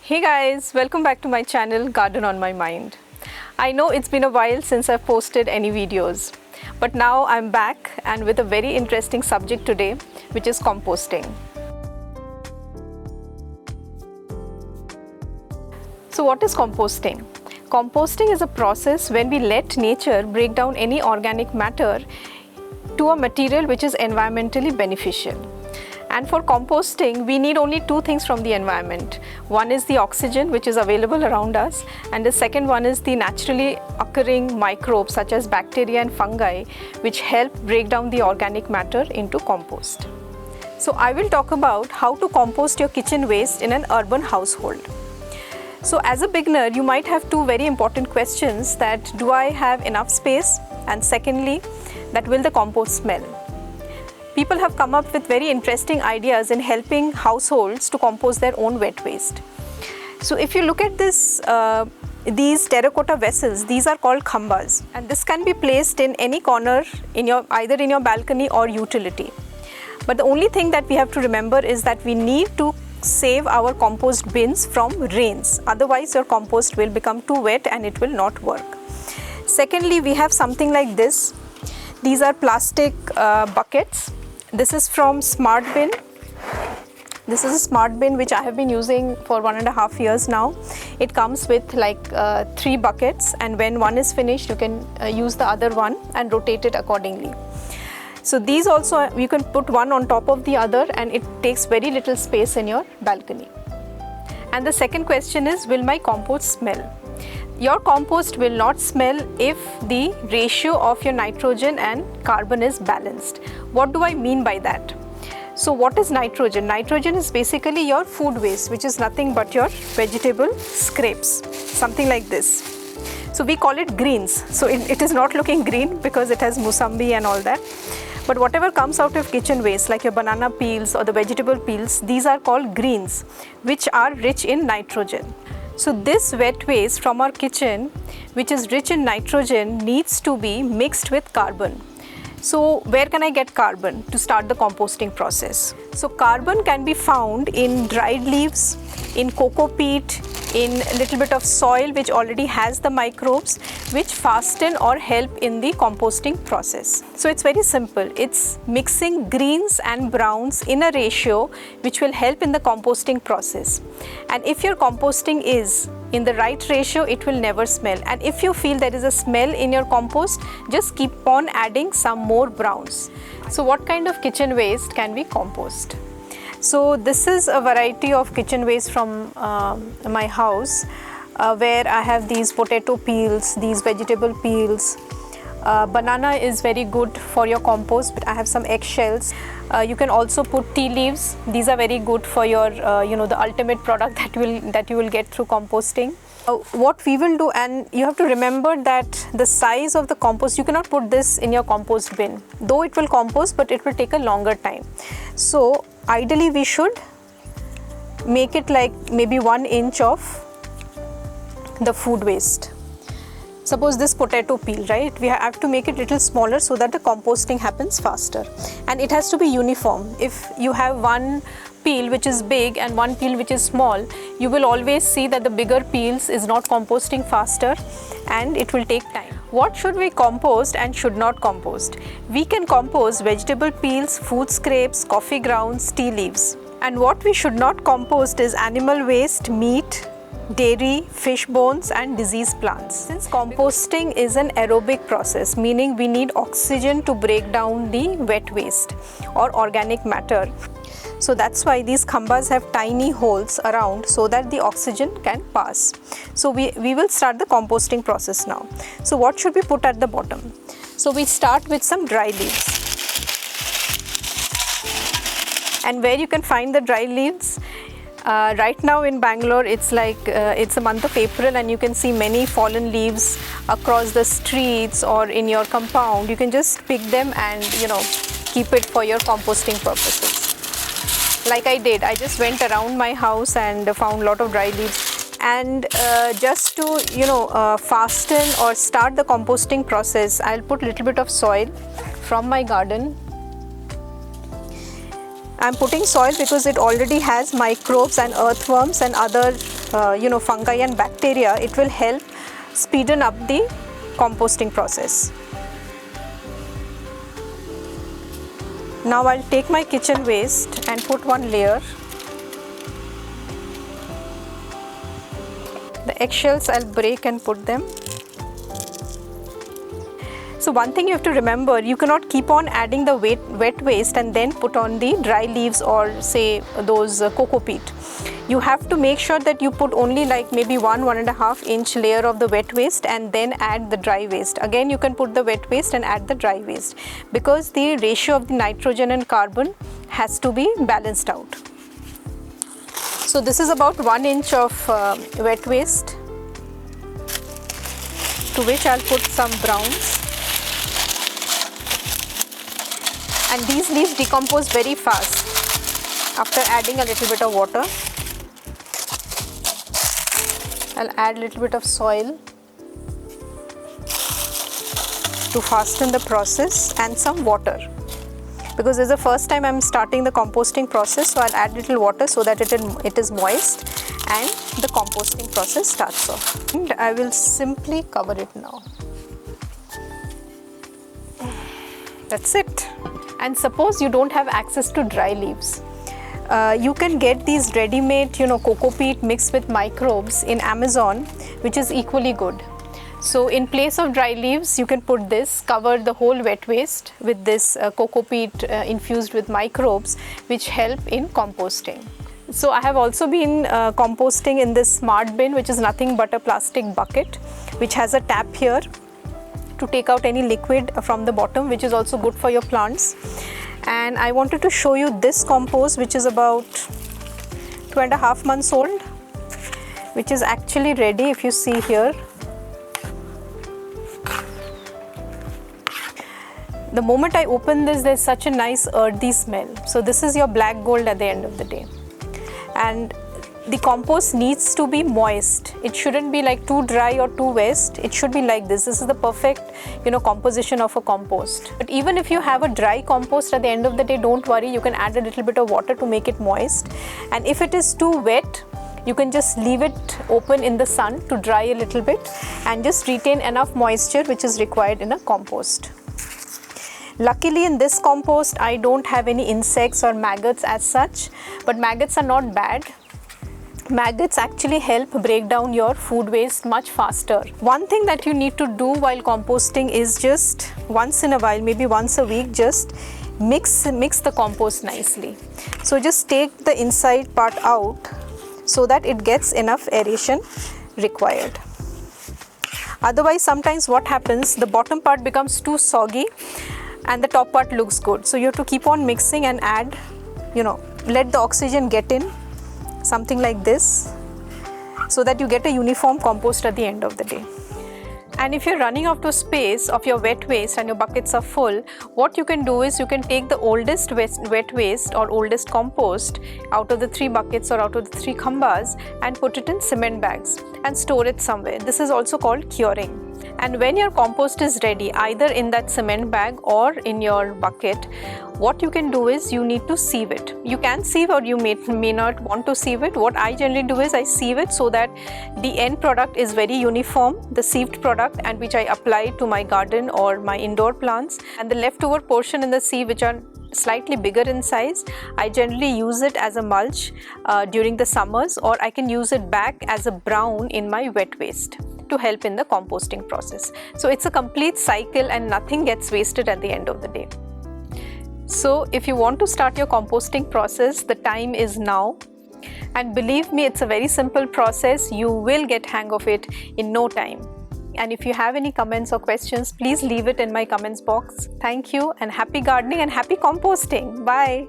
Hey guys, welcome back to my channel Garden on My Mind. I know it's been a while since I've posted any videos, but now I'm back and with a very interesting subject today, which is composting. So what is composting? Composting is a process when we let nature break down any organic matter to a material which is environmentally beneficial. And for composting, we need only two things from the environment. One is the oxygen, which is available around us, and the second one is the naturally occurring microbes such as bacteria and fungi, which help break down the organic matter into compost. So I will talk about how to compost your kitchen waste in an urban household. So as a beginner, you might have two very important questions: that do I have enough space? And secondly, that will the compost smell? People have come up with very interesting ideas in helping households to compost their own wet waste. So if you look at this, these terracotta vessels, these are called Khambas, and this can be placed in any corner in either in your balcony or utility. But the only thing that we have to remember is that we need to save our compost bins from rains. Otherwise, your compost will become too wet and it will not work. Secondly, we have something like this. These are plastic buckets. This is from Smart Bin. This is a smart bin which I have been using for 1.5 years now. It comes with like 3 buckets, and when one is finished, you can use the other one and rotate it accordingly. So these also, you can put one on top of the other and it takes very little space in your balcony. And the second question is, will my compost smell? Your compost will not smell if the ratio of your nitrogen and carbon is balanced. What do I mean by that? So what is nitrogen? Nitrogen is basically your food waste, which is nothing but your vegetable scraps, something like this. So we call it greens. So it is not looking green because it has musambi and all that. But whatever comes out of kitchen waste, like your banana peels or the vegetable peels, these are called greens, which are rich in nitrogen. So this wet waste from our kitchen, which is rich in nitrogen, needs to be mixed with carbon. So where can I get carbon to start the composting process? So carbon can be found in dried leaves, in cocoa peat, in a little bit of soil which already has the microbes, which fasten or help in the composting process. So it's very simple. It's mixing greens and browns in a ratio which will help in the composting process. And if your composting is in the right ratio, it will never smell. And if you feel there is a smell in your compost, just keep on adding some more browns. So what kind of kitchen waste can we compost? So this is a variety of kitchen waste from my house, where I have these potato peels, these vegetable peels. Banana is very good for your compost, but I have some eggshells. You can also put tea leaves. These are very good for your, the ultimate product that you will get through composting. What we will do, and you have to remember that the size of the compost, you cannot put this in your compost bin. Though it will compost, but it will take a longer time. So ideally we should make it like maybe 1 inch of the food waste. Suppose this potato peel, right? We have to make it a little smaller so that the composting happens faster. And it has to be uniform. If you have one peel which is big and one peel which is small, you will always see that the bigger peels is not composting faster and it will take time. What should we compost and should not compost? We can compost vegetable peels, food scraps, coffee grounds, tea leaves. And what we should not compost is animal waste, meat, dairy, fish bones and diseased plants. Since composting is an aerobic process, meaning we need oxygen to break down the wet waste or organic matter. So that's why these khambas have tiny holes around so that the oxygen can pass. So we will start the composting process now. So what should we put at the bottom? So we start with some dry leaves. And where you can find the dry leaves? Right now in Bangalore, it's like it's the month of April and you can see many fallen leaves across the streets or in your compound. You can just pick them and keep it for your composting purposes. Like I did, I just went around my house and found a lot of dry leaves. And just to fasten or start the composting process, I'll put a little bit of soil from my garden. I'm putting soil because it already has microbes and earthworms and other fungi and bacteria, it will help speeden up the composting process. Now I'll take my kitchen waste and put one layer. The eggshells I'll break and put them. So one thing you have to remember, you cannot keep on adding the wet waste and then put on the dry leaves or say those cocoa peat. You have to make sure that you put only like maybe 1.5 inch layer of the wet waste and then add the dry waste. Again, you can put the wet waste and add the dry waste, because the ratio of the nitrogen and carbon has to be balanced out. So this is about 1 inch of wet waste, to which I'll put some browns. And these leaves decompose very fast after adding a little bit of water. I'll add a little bit of soil to fasten the process and some water, because this is the first time I'm starting the composting process, so I'll add little water so that it is moist and the composting process starts off. And I will simply cover it now. That's it. And suppose you don't have access to dry leaves. You can get these ready-made, cocoa peat mixed with microbes in Amazon, which is equally good. So in place of dry leaves, you can put this, cover the whole wet waste with this cocoa peat infused with microbes, which help in composting. So I have also been composting in this smart bin, which is nothing but a plastic bucket, which has a tap here to take out any liquid from the bottom, which is also good for your plants. And I wanted to show you this compost, which is about 2.5 months old, which is actually ready. If you see here, the moment I open this, there's such a nice earthy smell. So this is your black gold at the end of the day. And the compost needs to be moist. It shouldn't be like too dry or too wet. It should be like this. This is the perfect, composition of a compost. But even if you have a dry compost at the end of the day, don't worry. You can add a little bit of water to make it moist. And if it is too wet, you can just leave it open in the sun to dry a little bit and just retain enough moisture which is required in a compost. Luckily in this compost, I don't have any insects or maggots as such, but maggots are not bad. Maggots actually help break down your food waste much faster. One thing that you need to do while composting is just once in a while, maybe once a week, just mix the compost nicely. So just take the inside part out so that it gets enough aeration required. Otherwise, sometimes what happens, the bottom part becomes too soggy and the top part looks good. So you have to keep on mixing and add, let the oxygen get in, something like this, so that you get a uniform compost at the end of the day. And if you're running out of space of your wet waste and your buckets are full, what you can do is you can take the oldest wet waste or oldest compost out of the 3 buckets or out of the 3 khambas and put it in cement bags and store it somewhere. This is also called curing. And when your compost is ready, either in that cement bag or in your bucket, what you can do is you need to sieve it. You can sieve or you may not want to sieve it. What I generally do is I sieve it so that the end product is very uniform, the sieved product, and which I apply to my garden or my indoor plants. And the leftover portion in the sieve, which are slightly bigger in size, I generally use it as a mulch during the summers, or I can use it back as a brown in my wet waste to help in the composting process. So it's a complete cycle and nothing gets wasted at the end of the day. So if you want to start your composting process, the time is now. And believe me, it's a very simple process. You will get hang of it in no time. And if you have any comments or questions, please leave it in my comments box. Thank you and happy gardening and happy composting. Bye.